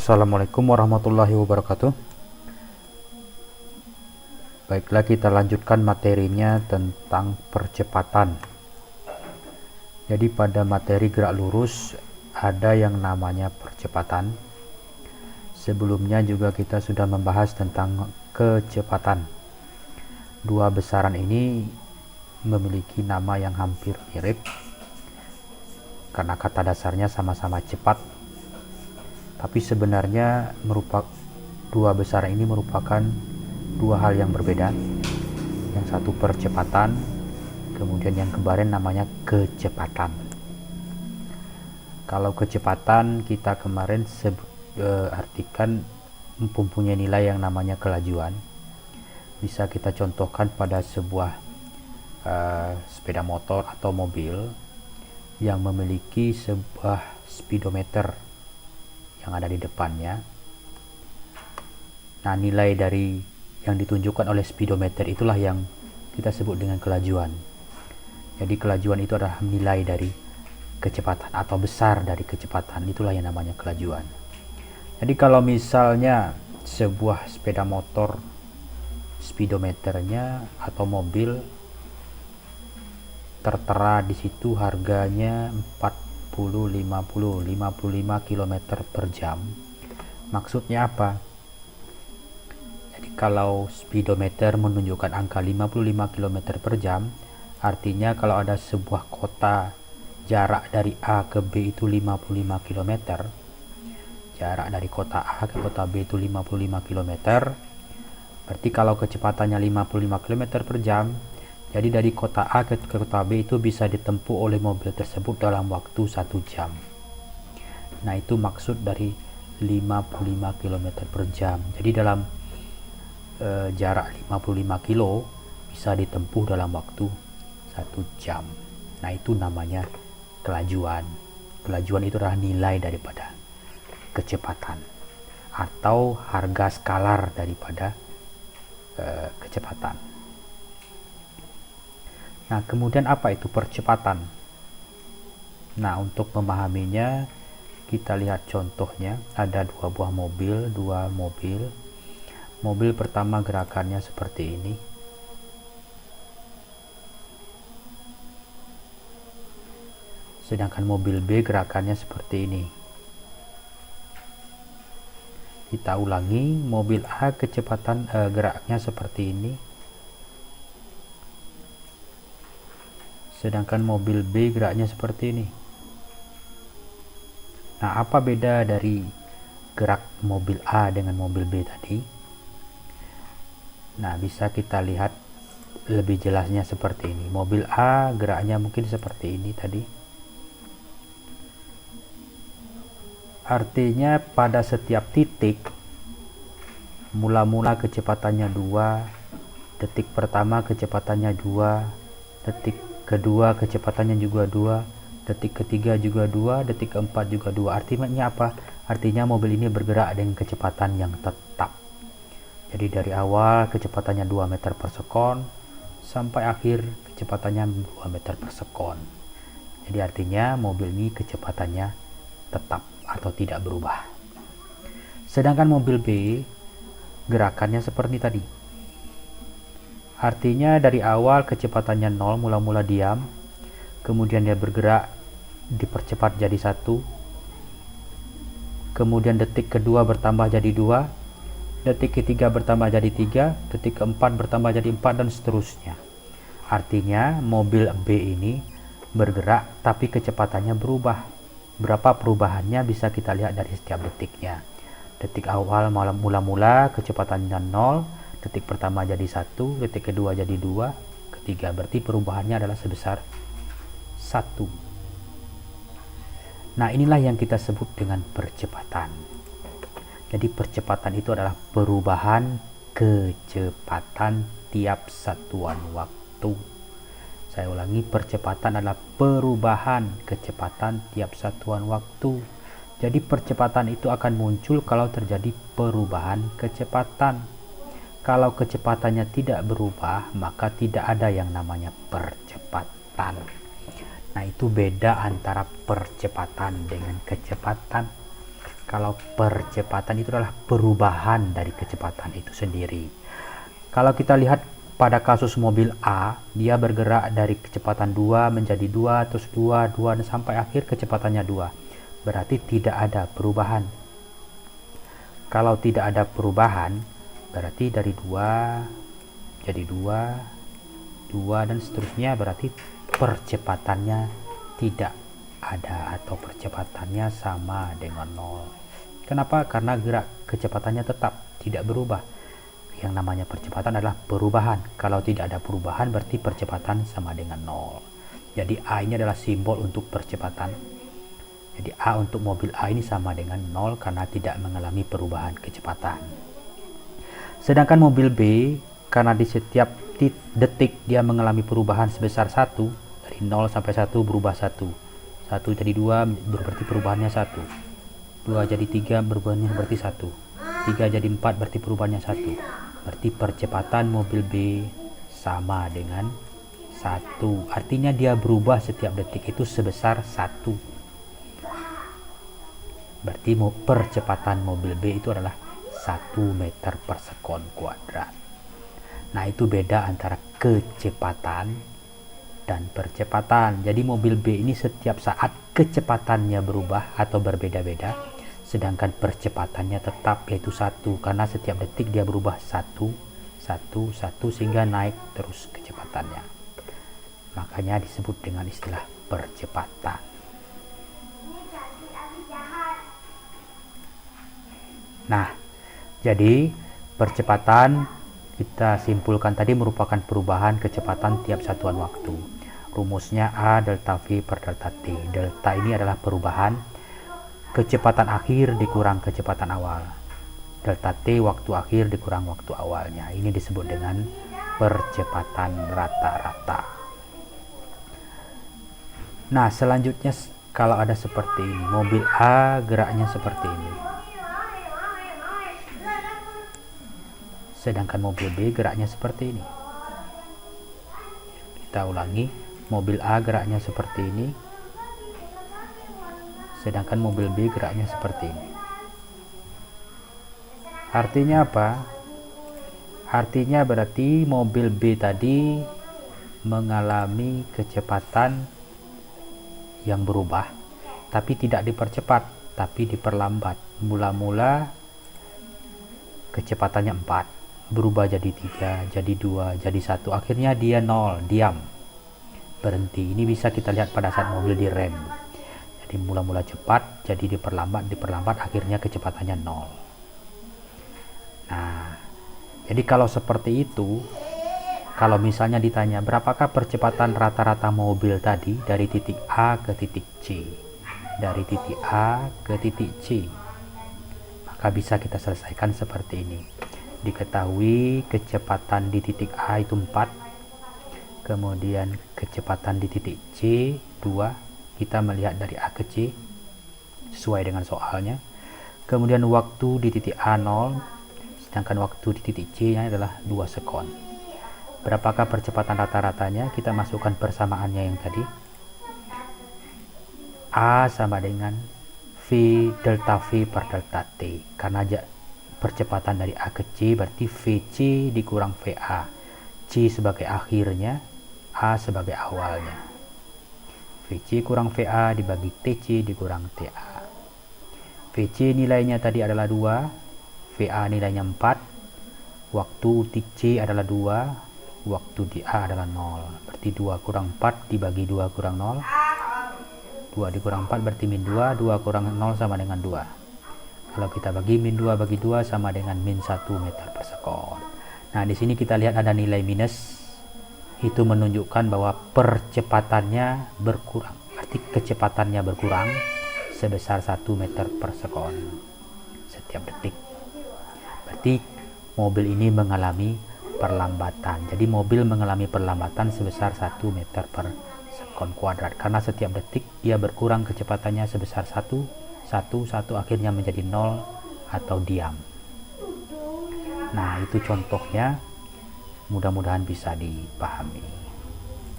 Assalamualaikum warahmatullahi wabarakatuh. Baiklah, kita lanjutkan materinya tentang percepatan. Jadi pada materi gerak lurus ada yang namanya percepatan. Sebelumnya juga kita sudah membahas tentang kecepatan. Dua besaran ini memiliki nama yang hampir mirip karena kata dasarnya sama-sama cepat. Tapi sebenarnya dua besaran ini merupakan dua hal yang berbeda. Yang satu percepatan, kemudian yang kemarin namanya kecepatan. Kalau kecepatan kita kemarin artikan mempunyai nilai yang namanya kelajuan. Bisa kita contohkan pada sebuah sepeda motor atau mobil yang memiliki sebuah speedometer yang ada di depannya. Nah, nilai dari yang ditunjukkan oleh speedometer itulah yang kita sebut dengan kelajuan. Jadi kelajuan itu adalah nilai dari kecepatan atau besar dari kecepatan, itulah yang namanya kelajuan. Jadi kalau misalnya sebuah sepeda motor speedometernya atau mobil tertera di situ harganya 55 km per jam. Maksudnya apa? Jadi kalau speedometer menunjukkan angka 55 km per jam, artinya kalau ada sebuah kota jarak dari A ke B itu 55 km, jarak dari kota A ke kota B itu 55 km, berarti kalau kecepatannya 55 km per jam, jadi dari kota A ke kota B itu bisa ditempuh oleh mobil tersebut dalam waktu 1 jam. Nah, itu maksud dari 55 km per jam. Jadi dalam jarak 55 kilo bisa ditempuh dalam waktu 1 jam. Nah, itu namanya kelajuan. Kelajuan itu adalah nilai daripada kecepatan atau harga skalar daripada kecepatan. Nah, kemudian apa itu percepatan? Nah, untuk memahaminya kita lihat contohnya. Ada dua mobil. Mobil pertama gerakannya seperti ini. Sedangkan mobil B gerakannya seperti ini. Kita ulangi, mobil A kecepatan geraknya seperti ini. Sedangkan mobil B geraknya seperti ini. Nah, apa beda dari gerak mobil A dengan mobil B tadi? Nah, bisa kita lihat lebih jelasnya seperti ini. Mobil A geraknya mungkin seperti ini tadi. Artinya pada setiap titik mula-mula kecepatannya 2, detik pertama kecepatannya 2, detik kedua kecepatannya juga 2, detik ketiga juga 2, detik keempat juga 2. Artinya apa? Artinya mobil ini bergerak dengan kecepatan yang tetap. Jadi dari awal kecepatannya 2 meter per sekon sampai akhir kecepatannya 2 meter per sekon. Jadi artinya mobil ini kecepatannya tetap atau tidak berubah. Sedangkan mobil B gerakannya seperti tadi. Artinya dari awal kecepatannya 0, mula-mula diam, kemudian dia bergerak dipercepat jadi 1, kemudian detik kedua bertambah jadi 2, detik ketiga bertambah jadi 3, detik keempat bertambah jadi 4, dan seterusnya. Artinya mobil B ini bergerak tapi kecepatannya berubah. Berapa perubahannya bisa kita lihat dari setiap detiknya. Detik awal mula-mula kecepatannya 0, detik pertama jadi 1, detik kedua jadi 2, ketiga, berarti perubahannya adalah sebesar 1. Nah, inilah yang kita sebut dengan percepatan. Jadi percepatan itu adalah perubahan kecepatan tiap satuan waktu. Saya ulangi, percepatan adalah perubahan kecepatan tiap satuan waktu. Jadi percepatan itu akan muncul kalau terjadi perubahan kecepatan. Kalau kecepatannya tidak berubah, maka tidak ada yang namanya percepatan. Nah, itu beda antara percepatan dengan kecepatan. Kalau percepatan itu adalah perubahan dari kecepatan itu sendiri. Kalau kita lihat pada kasus mobil A, dia bergerak dari kecepatan 2 menjadi 2, terus 2, dan sampai akhir kecepatannya 2. Berarti tidak ada perubahan. Kalau tidak ada perubahan, berarti dari 2 jadi 2, dan seterusnya, berarti percepatannya tidak ada atau percepatannya sama dengan 0. Kenapa? Karena gerak kecepatannya tetap tidak berubah. Yang namanya percepatan adalah perubahan. Kalau tidak ada perubahan, berarti percepatan sama dengan 0. Jadi A ini adalah simbol untuk percepatan. Jadi A untuk mobil A ini sama dengan 0 karena tidak mengalami perubahan kecepatan. Sedangkan mobil B, karena di setiap detik dia mengalami perubahan sebesar 1, dari 0 sampai 1 berubah 1 jadi 2, berarti perubahannya 1, 2 jadi 3, perubahannya berarti 1, 3 jadi 4, berarti perubahannya 1. Berarti percepatan mobil B sama dengan 1. Artinya dia berubah setiap detik itu sebesar 1. Berarti percepatan mobil B itu adalah 1 meter per sekon kuadrat. Nah, itu beda antara kecepatan dan percepatan. Jadi mobil B ini setiap saat kecepatannya berubah atau berbeda-beda, sedangkan percepatannya tetap yaitu 1, karena setiap detik dia berubah 1 sehingga naik terus kecepatannya. Makanya disebut dengan istilah percepatan. Nah, jadi percepatan kita simpulkan tadi merupakan perubahan kecepatan tiap satuan waktu. Rumusnya A delta V per delta T. Delta ini adalah perubahan kecepatan akhir dikurang kecepatan awal. Delta T waktu akhir dikurang waktu awalnya. Ini disebut dengan percepatan rata-rata. Nah, selanjutnya kalau ada seperti ini, mobil A geraknya seperti ini. Sedangkan mobil B geraknya seperti ini. Kita ulangi, mobil A geraknya seperti ini, sedangkan mobil B geraknya seperti ini. Artinya apa? Artinya berarti mobil B tadi mengalami kecepatan yang berubah, tapi tidak dipercepat, tapi diperlambat. Mula-mula kecepatannya 4, berubah jadi 3, jadi 2, jadi 1, akhirnya dia 0, diam, berhenti. Ini bisa kita lihat pada saat mobil direm. Jadi mula-mula cepat, jadi diperlambat, akhirnya kecepatannya 0. Nah, jadi kalau seperti itu, kalau misalnya ditanya berapakah percepatan rata-rata mobil tadi dari titik A ke titik C, dari titik A ke titik C, maka bisa kita selesaikan seperti ini. Diketahui kecepatan di titik A itu 4, kemudian kecepatan di titik C 2, kita melihat dari A ke C sesuai dengan soalnya. Kemudian waktu di titik A 0, sedangkan waktu di titik C nya adalah 2 sekon. Berapakah percepatan rata-ratanya? Kita masukkan persamaannya yang tadi. A sama dengan V delta V per delta T, karena percepatan dari A ke C berarti VC dikurang VA. C sebagai akhirnya, A sebagai awalnya. VC kurang VA dibagi TC dikurang TA. VC nilainya tadi adalah 2, VA nilainya 4, waktu TC adalah 2, waktu di A adalah 0. Berarti 2 kurang 4 dibagi 2 kurang 0. 2 dikurang 4 berarti min 2, 2 kurang 0 sama dengan 2. Kalau kita bagi min 2 bagi 2 sama dengan min 1 meter per sekon. Nah, di sini kita lihat ada nilai minus. Itu menunjukkan bahwa percepatannya berkurang. Berarti kecepatannya berkurang sebesar 1 meter per sekon setiap detik. Berarti mobil ini mengalami perlambatan. Jadi mobil mengalami perlambatan sebesar 1 meter per sekon kuadrat. Karena setiap detik dia berkurang kecepatannya sebesar 1 akhirnya menjadi 0 atau diam. Nah, itu contohnya, mudah-mudahan bisa dipahami.